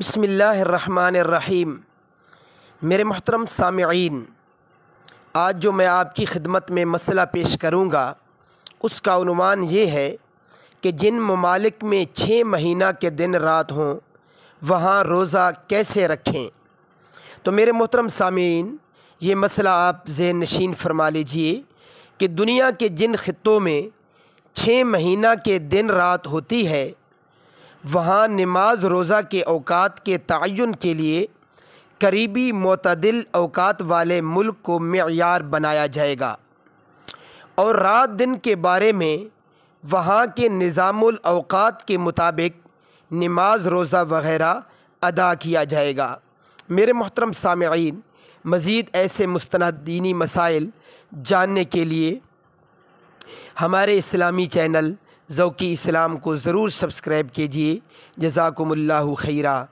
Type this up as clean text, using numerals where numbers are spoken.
بسم اللہ الرحمن الرحیم۔ میرے محترم سامعین، آج جو میں آپ کی خدمت میں مسئلہ پیش کروں گا اس کا عنوان یہ ہے کہ جن ممالک میں 6 مہینہ کے دن رات ہوں وہاں روزہ کیسے رکھیں۔ تو میرے محترم سامعین، یہ مسئلہ آپ ذہن نشین فرما لیجئے کہ دنیا کے جن خطوں میں 6 مہینہ کے دن رات ہوتی ہے وہاں نماز روزہ کے اوقات کے تعین کے لیے قریبی معتدل اوقات والے ملک کو معیار بنایا جائے گا، اور رات دن کے بارے میں وہاں کے نظام الاوقات کے مطابق نماز روزہ وغیرہ ادا کیا جائے گا۔ میرے محترم سامعین، مزید ایسے مستند دینی مسائل جاننے کے لیے ہمارے اسلامی چینل ذوقی اسلام کو ضرور سبسکرائب کیجیے۔ جزاکم اللہ خیرہ۔